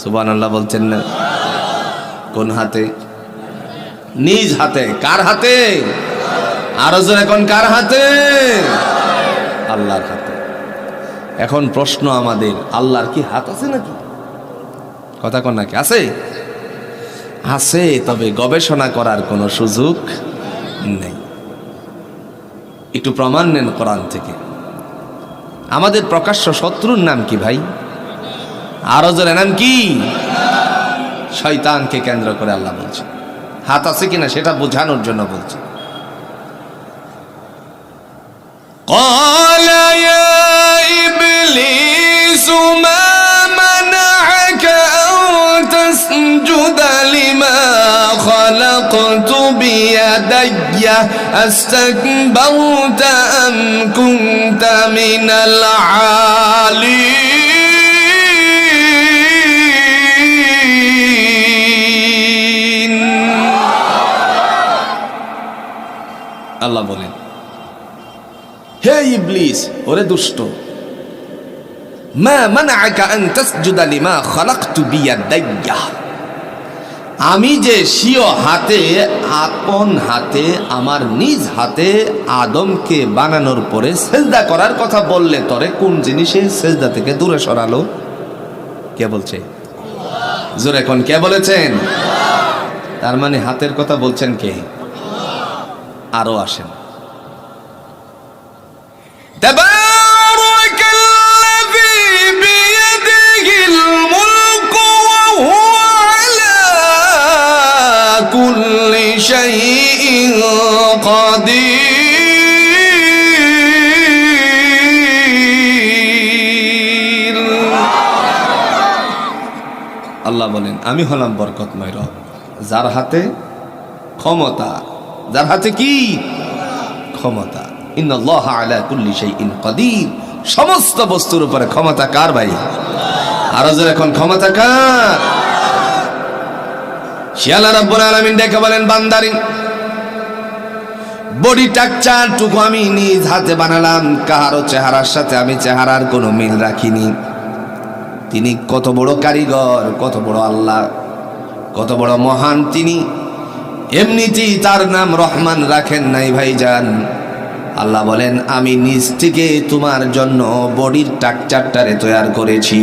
সুবহানাল্লাহ বলছেন না? কোন হাতে? নিজ হাতে। কার হাতে? আরো জোরে কোন কার হাতে? আল্লাহর হাতে। এখন প্রশ্ন আমাদের, আল্লাহর কি হাত আছে নাকি? কথা কোন নাকি? আছে? আছে, তবে গবেষণা করার কোনো সুযোগ নেই। একটু প্রমাণ নেন কোরআন থেকে। আমাদের প্রকাশ্য শত্রুর নাম কি ভাই? আরো জোরে নাম কি? শয়তানকে কেন্দ্র করে আল্লাহ বলছে। হাত আছে কিনা সেটা বোঝানোর জন্য বলছে। قال يا إبليس ما منعك أن تسجد لما خلقت بيدي أستكبرت أم كنت من العالين আল্লাহ বলেন, হে ইবলিস, ওরে দুষ্ট, মা মানাআকা আন তাসজুদা লিমা খালাকতু বিয়াদাইয়া, আমি যে স্বীয় হাতে, আপন হাতে, আমার নিজ হাতে আদমকে বানানোর পরে সেজদা করার কথা বললে তরে কোন জিনিসে সেজদা থেকে দূরে সরালো? কে বলছে? জোরে কোন কে বলেছেন? তার মানে হাতের কথা বলছেন কে? আরো আসেন। تبارك الذي بيده الملك وهو على كل شيء قدير আল্লাহ বলেন, আমি হলাম বরকতময় রব, যার হাতে ক্ষমতা। যার হাতে কি? ক্ষমতা। ইন্নাল্লাহা আলা কুল্লি শাইইন কাদির, সমস্ত বস্তুর উপরে ক্ষমতা কার ভাই? আরো জোরে এখন ক্ষমতা কার? সে আল্লাহ রাব্বুল আলামিন ডেকে বলেন, বান্দারি বডি স্ট্রাকচারটুকু আমি নিজ হাতে বানালাম, কাহারও চেহারার সাথে আমি চেহারার কোনো মিল রাখিনি। তিনি কত বড় কারিগর, কত বড় আল্লাহ, কত বড় মহান তিনি। এমনিতেই তার নাম রহমান রাখেন নাই ভাইজান। আল্লাহ বলেন, আমি নিজ থেকে তোমার জন্য বডির স্ট্রাকচারটারে তৈরি করেছি।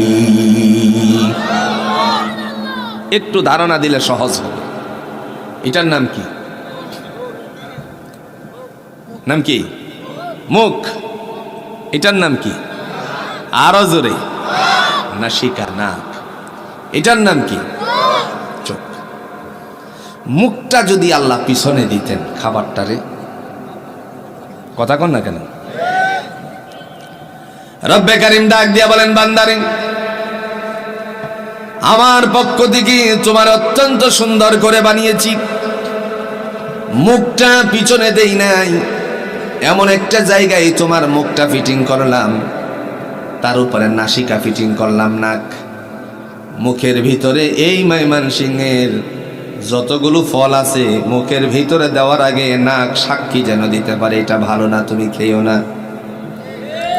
একটু ধারণা দিলে সহজ হবে। এটার নাম কি? নাম কি? মুখ। এটার নাম কি? আরো জোরে। নাসিকা, নাক। এটার নাম কি? চোখ। মুখটা যদি আল্লাহ পিছনে দিতেন খাবারটারে, কথা কন না কেন? রব্বে কারিম ডাক দিয়া বলেন, বান্দারে আমার পক্ষ থেকে তোমার অত্যন্ত সুন্দর করে বানিয়েছি, মুখটা পিছনে দেই নাই, এমন একটা জায়গায় তোমার মুখটা ফিটিং করলাম, তার উপরে নাসিকা ফিটিং করলাম, নাক। মুখের ভিতরে এই ময়মনসিংহের যতগুলো ফল আছে মুখের ভিতরে দেওয়ার আগে নাক সাক্ষী যেন দিতে পারে এটা ভালো না, তুমি খেয়েও না।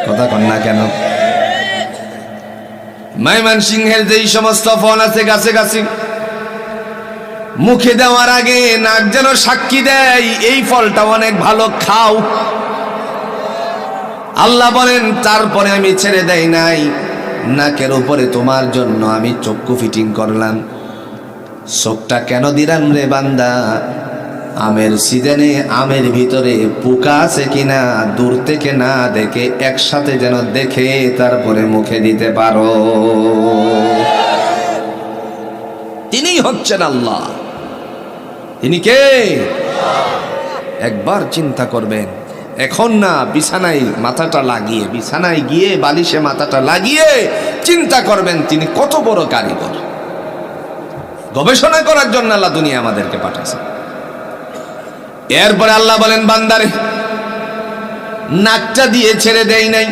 কথা কন না কেন? ময়মনসিংহের যেই সমস্ত ফল আছে গাছে গাছে, মুখে দেওয়ার আগে নাক যেন সাক্ষী দেয় এই ফলটা অনেক ভালো, খাও। আল্লাহ বলেন, তারপরে আমি ছেড়ে দেই নাই, নাকের উপরে তোমার জন্য আমি চক্ষু ফিটিং করলাম। চোখটা কেন দিলাম রে বান্দা? আমের সিজনে আমের ভিতরে পোকা আছে কিনা দূর থেকে না দেখে একসাথে যেন দেখে তারপরে মুখে দিতে পারো। তিনি হচ্ছেন আল্লাহ। তিনি কে? একবার চিন্তা করবেন, এখন না বিছানায় মাথাটা লাগিয়ে, বিছানায় গিয়ে বালিশে মাথাটা লাগিয়ে চিন্তা করবেন তিনি কত বড় কারিগর। গবেষণা করার জন্য আল্লাহ দুনিয়া আমাদেরকে পাঠাচ্ছে। এরপরে আল্লাহ বলেন, বান্দারে নাকটা দিয়ে ছেড়ে দেই নাই,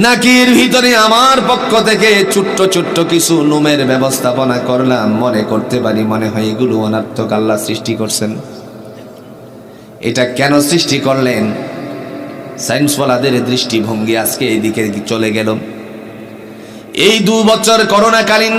নাকের ভিতরে আমার পক্ষ থেকে ছোট্ট ছোট্ট কিছু নুমের ব্যবস্থাপনা করলাম। মনে করতে পারি মনে হয় এগুলো অনার্থক, আল্লাহ সৃষ্টি করছেন। এটা কেন সৃষ্টি করলেন? সায়েন্সওয়ালাদের দৃষ্টিভঙ্গি আজকে এইদিকে চলে গেল। এই 2 বছর করোনাকালীন